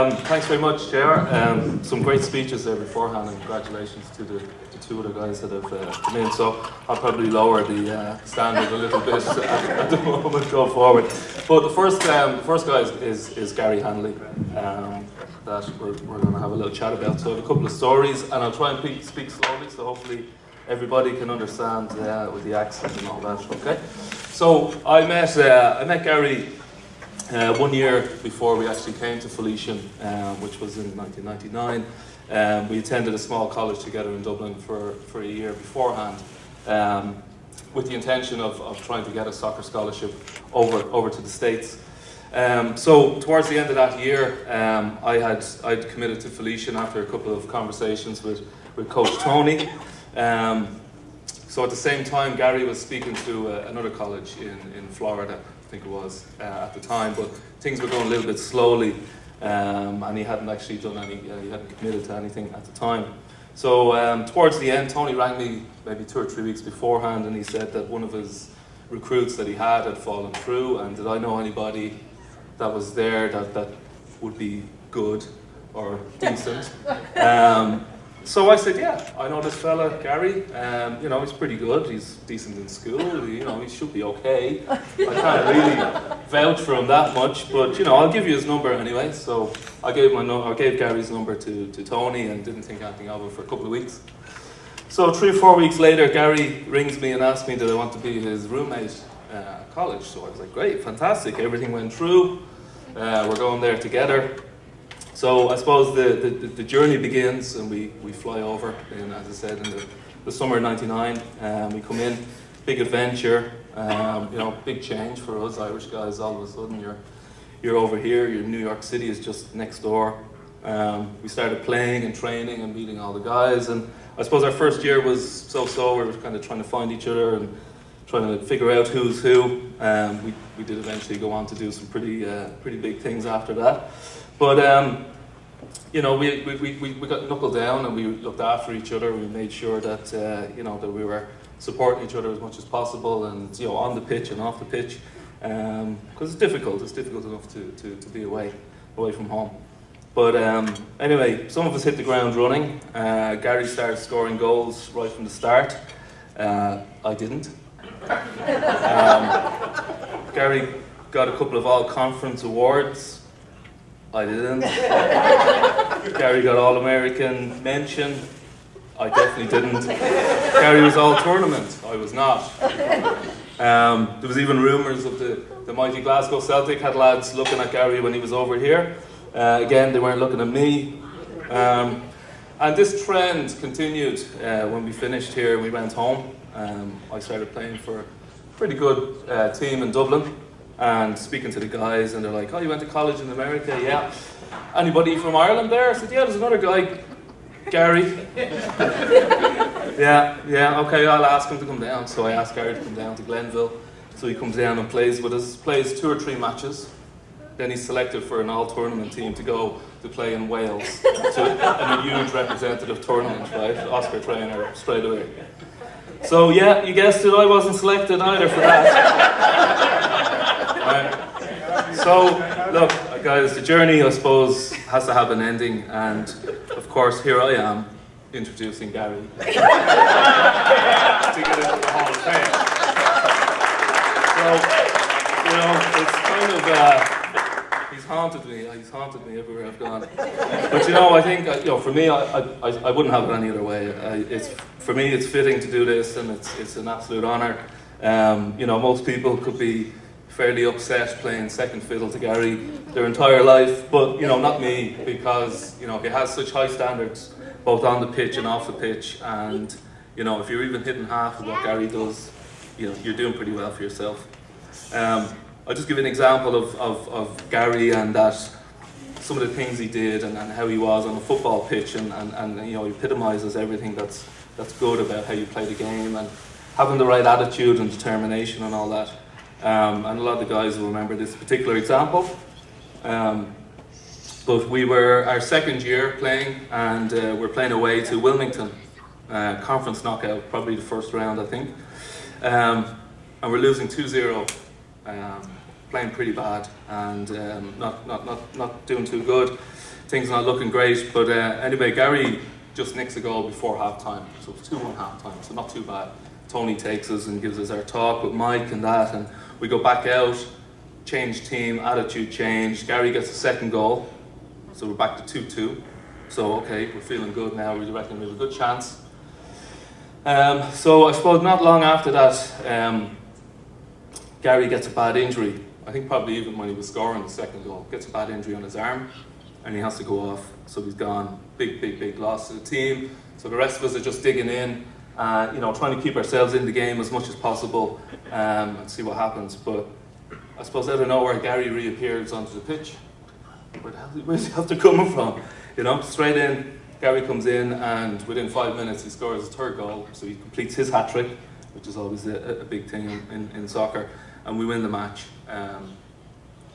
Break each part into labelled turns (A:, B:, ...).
A: Thanks very much, Chair. Some great speeches there beforehand, and congratulations to the two other guys that have come in. So I'll probably lower the standard a little bit at the moment, go forward. But the first guy is Gary Hanley, that we're going to have a little chat about. So I have a couple of stories, and I'll try and speak slowly, so hopefully everybody can understand with the accent and all that. Okay. So I met Gary 1 year before we actually came to Felician, which was in 1999. We attended a small college together in Dublin for a year beforehand, with the intention of trying to get a soccer scholarship over to the States. So towards the end of that year, I'd committed to Felician after a couple of conversations with Coach Tony. So at the same time, Gary was speaking to another college in Florida, I think it was, at the time, but things were going a little bit slowly, and he hadn't actually done any, he hadn't committed to anything at the time. So towards the end, Tony rang me maybe 2 or 3 weeks beforehand, and he said that one of his recruits that he had fallen through, and did I know anybody that was there that would be good or decent? So I said, yeah, I know this fella, Gary. You know, he's pretty good. He's decent in school. You know, he should be okay. I can't really vouch for him that much, but you know, I'll give you his number anyway. So I gave Gary's number to Tony, and didn't think anything of it for a couple of weeks. So 3 or 4 weeks later, Gary rings me and asks me, did I want to be his roommate at college? So I was like, great, fantastic. Everything went through. We're going there together. So I suppose the journey begins, and we fly over, and as I said, in the summer of '99. We come in, big adventure, you know, big change for us Irish guys. All of a sudden, you're over here. Your New York City is just next door. We started playing and training and meeting all the guys, and I suppose our first year was so-so. We were kind of trying to find each other and trying to figure out who's who. We did eventually go on to do some pretty big things after that. But you know, we got knuckled down, and we looked after each other. We made sure that you know, that we were supporting each other as much as possible, and you know, on the pitch and off the pitch, because it's difficult. It's difficult enough to be away from home. But anyway, some of us hit the ground running. Gary started scoring goals right from the start. I didn't. Gary got a couple of all-conference awards. I didn't. Gary got All-American mention. I definitely didn't. Gary was all-tournament. I was not. There was even rumours of the mighty Glasgow Celtic had lads looking at Gary when he was over here. Again, they weren't looking at me. And this trend continued when we finished here and we went home. I started playing for a pretty good team in Dublin, and speaking to the guys, and they're like, oh, you went to college in America? Yeah. Anybody from Ireland there? I said, yeah, there's another guy, Gary. yeah, okay, I'll ask him to come down. So I asked Gary to come down to Glenville. So he comes down and plays with us, plays 2 or 3 matches. Then he's selected for an all-tournament team to go to play in Wales, to a huge representative tournament, right? Oscar trainer straight away. So yeah, you guessed it, I wasn't selected either for that. So look, guys, the journey, I suppose, has to have an ending, and of course here I am introducing Gary to get into the Hall of Fame. So, you know, it's kind of he's haunted me everywhere I've gone. But you know, I think, you know, for me, I wouldn't have it any other way. For me, it's fitting to do this, and it's an absolute honour. You know, most people could be fairly upset playing second fiddle to Gary their entire life, but you know, not me, because you know, he has such high standards both on the pitch and off the pitch, and you know, if you're even hitting half of what Gary does, you know, you're doing pretty well for yourself. I'll just give you an example of Gary, and that some of the things he did, and how he was on the football pitch, and you know, he epitomises everything that's good about how you play the game, and having the right attitude and determination and all that. And a lot of the guys will remember this particular example. But we were our second year playing, and we're playing away to Wilmington, conference knockout, probably the first round, I think. And we're losing 2-0, playing pretty bad and not doing too good. Things not looking great, but anyway, Gary just nicks a goal before half-time, so it's 2-1 half-time, so not too bad. Tony takes us and gives us our talk with Mike and that, and we go back out, change team, attitude change. Gary gets a second goal, so we're back to 2-2. So okay, we're feeling good now. We reckon we have a good chance. So I suppose not long after that, Gary gets a bad injury. I think probably even when he was scoring the second goal, gets a bad injury on his arm, and he has to go off. So he's gone. Big loss to the team. So the rest of us are just digging in, you know, trying to keep ourselves in the game as much as possible, and see what happens. But I suppose out of nowhere, Gary reappears onto the pitch. Where's he after coming from? You know, straight in. Gary comes in, and within 5 minutes he scores his third goal. So he completes his hat trick, which is always a big thing in soccer, and we win the match.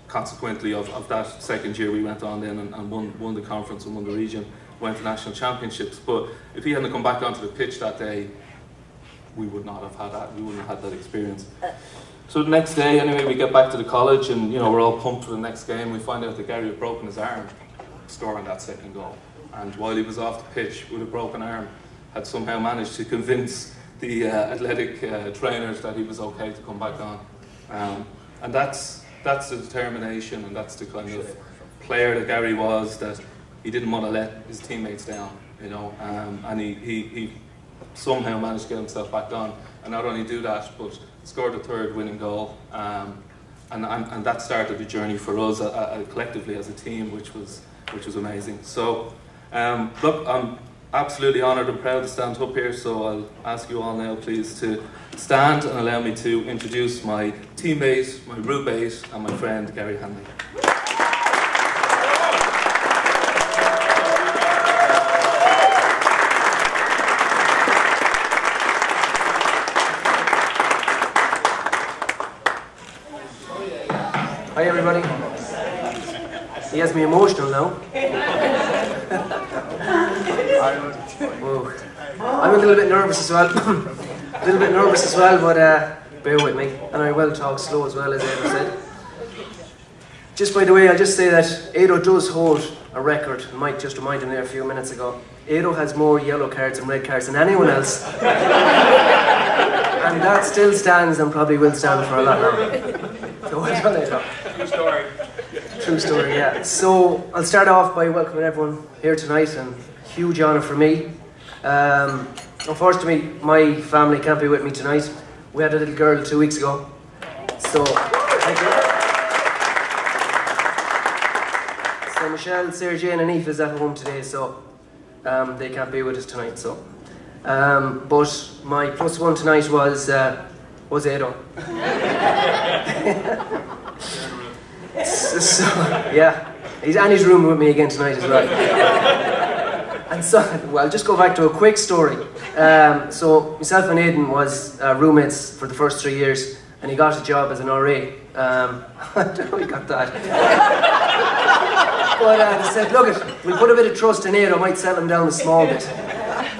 A: Consequently of that second year, we went on then and won the conference and won the region, went to national championships. But if he hadn't come back onto the pitch that day, we would not have had that. We wouldn't have had that experience. So the next day, anyway, we get back to the college, and you know, we're all pumped for the next game. We find out that Gary had broken his arm scoring that second goal, and while he was off the pitch with a broken arm, had somehow managed to convince the athletic trainers that he was okay to come back on. And that's the determination, and that's the kind of player that Gary was, that he didn't want to let his teammates down, you know, and he somehow managed to get himself back on, and not only do that, but scored the third winning goal, and that started the journey for us collectively as a team, which was amazing. So look, I'm absolutely honoured and proud to stand up here, so I'll ask you all now please to stand and allow me to introduce my teammate, my roommate and my friend Gary Hanley.
B: Hi everybody. He has me emotional now. Whoa. I'm a little bit nervous as well. But bear with me. And I will talk slow as well, as Aidan said. Just by the way, I'll just say that Aidan does hold a record. Mike just reminded me there a few minutes ago. Aidan has more yellow cards and red cards than anyone else. And that still stands and probably will stand for a lot longer. So well done, Aidan. True story, yeah. So I'll start off by welcoming everyone here tonight, and huge honour for me. Unfortunately, my family can't be with me tonight. We had a little girl 2 weeks ago. So, thank you. So Michelle, Sarah Jane and Aoife is at home today, so they can't be with us tonight. So, but my plus one tonight was Aidan. So, yeah, he's rooming with me again tonight as well. And so, well, I'll just go back to a quick story. So, myself and Aidan was roommates for the first 3 years, and he got a job as an RA. I don't know how he got that. But they said, look, we'll put a bit of trust in Aidan, might settle him down a small bit.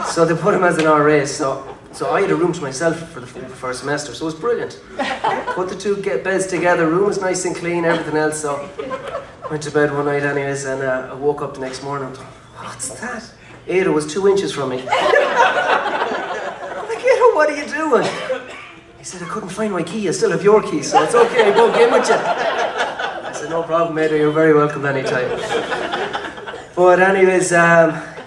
B: So they put him as an RA. So I had a room to myself for the first semester, so it was brilliant. Put the two beds together, room was nice and clean, everything else, so went to bed one night anyways, and I woke up the next morning and thought, what's that? Aidan was 2 inches from me. I'm like, Aidan, what are you doing? He said, I couldn't find my key, I still have your key, so it's okay, I broke in with you. I said, no problem, Aidan, you're very welcome anytime. But anyways,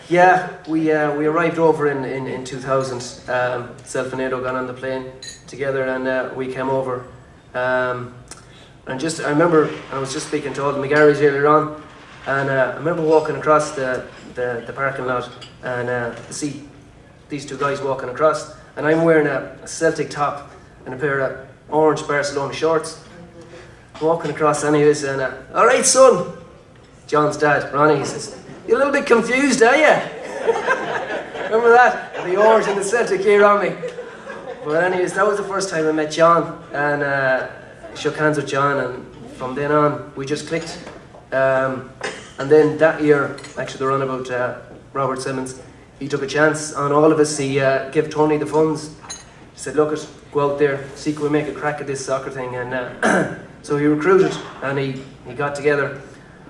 B: yeah, we arrived over in 2000. Self and Aidan got on the plane together, and we came over. And I remember, I was just speaking to all the McGarrys earlier on, and I remember walking across the parking lot, and see these two guys walking across, and I'm wearing a Celtic top and a pair of orange Barcelona shorts. Walking across anyways, and all right, son, John's dad, Ronnie, he says, you're a little bit confused, are you? Remember that? The orange and the Celtic gear on me. But anyways, that was the first time I met John, and shook hands with John, and from then on, we just clicked. And then that year, actually the runabout, Robert Simmons, he took a chance on all of us. He gave Tony the funds. He said, look, go out there, see can we make a crack at this soccer thing. And So he recruited, and he got together,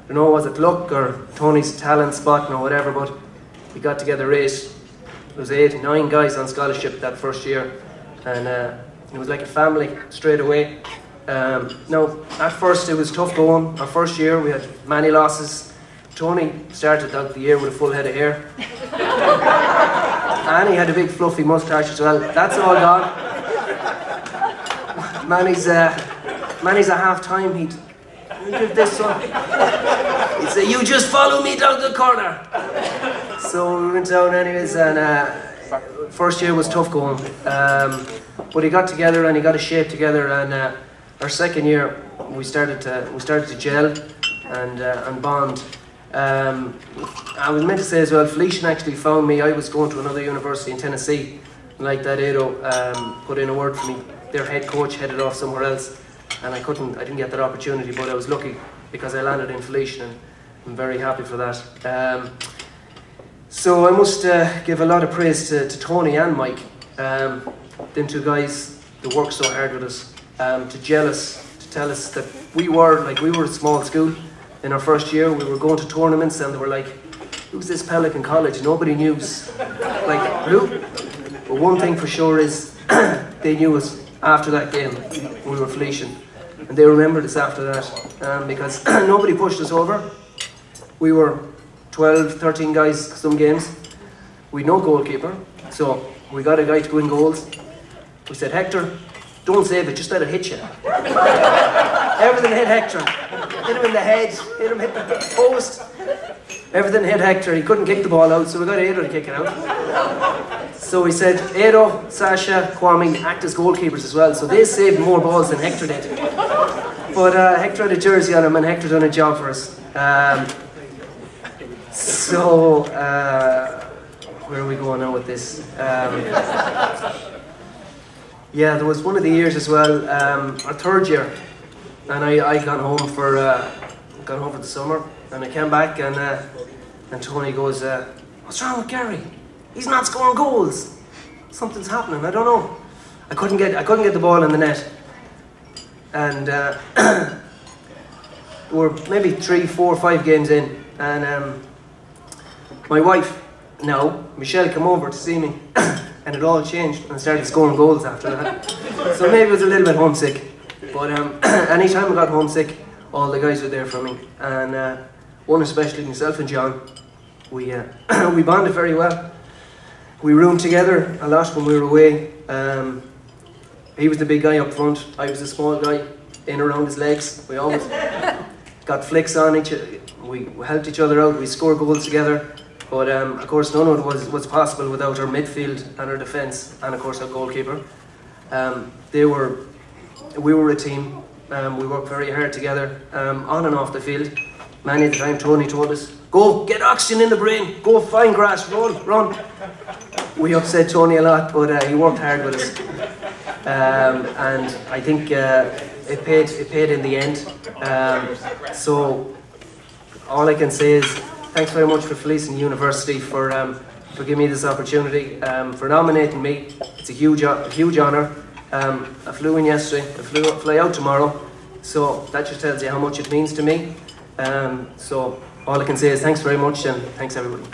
B: I don't know, was it luck or Tony's talent spotting or whatever, but he got together 8. There was 8, 9 guys on scholarship that first year, and it was like a family straight away. Now, at first it was tough going. Our first year we had many losses. Tony started out the year with a full head of hair. And he had a big fluffy moustache as well. That's all gone. Manny's at half time, he'd give this one. He'd say, "You just follow me down the corner." So we went down anyways, and first year was tough going. But he got together and he got his shape together, and our second year we started to gel and bond. I was meant to say as well, Felician actually found me. I was going to another university in Tennessee, like that Aidan put in a word for me. Their head coach headed off somewhere else, and I didn't get that opportunity, but I was lucky because I landed in Felician, and I'm very happy for that. So I must give a lot of praise to Tony and Mike, them 2 guys that worked so hard with us, to gel us, to tell us that we were a small school. In our first year, we were going to tournaments, and they were like, "Who's this Pelican College?" Nobody knew us. Like, who? But one thing for sure is, they knew us after that game. We were Felician, and they remembered us after that, because nobody pushed us over. We were 12, 13 guys some games. We'd no goalkeeper, so we got a guy to go in goals. We said, "Hector, don't save it, just let it hit you." Everything hit Hector. Hit him in the head, hit the post. Everything hit Hector. He couldn't kick the ball out, so we got Aidan to kick it out. So we said, Aidan, Sasha, Kwame act as goalkeepers as well. So they saved more balls than Hector did. But Hector had a jersey on him, and Hector done a job for us. Where are we going now with this? Yeah, there was one of the years as well, our third year, and I gone home for the summer, and I came back, and Tony goes, "What's wrong with Gary? He's not scoring goals. Something's happening. I don't know." I couldn't get the ball in the net, and we're maybe 3, 4, 5 games in, and my wife now, Michelle, came over to see me. And it all changed, and I started scoring goals after that. So maybe I was a little bit homesick, but anytime I got homesick, all the guys were there for me, and one especially, myself and John, we bonded very well. We roomed together a lot when we were away. He was the big guy up front, I was the small guy in around his legs. We always got flicks on each other, we helped each other out, we scored goals together. But of course none of it was possible without our midfield and our defence, and of course our goalkeeper. We were a team, we worked very hard together, on and off the field. Many of the time Tony told us, "Go, get oxygen in the brain, go find grass, run." We upset Tony a lot, but he worked hard with us. And I think it paid in the end. So all I can say is, thanks very much for Felician University for giving me this opportunity, for nominating me. It's a huge honour. I flew in yesterday, I fly out tomorrow, so that just tells you how much it means to me. So all I can say is thanks very much, and thanks everybody.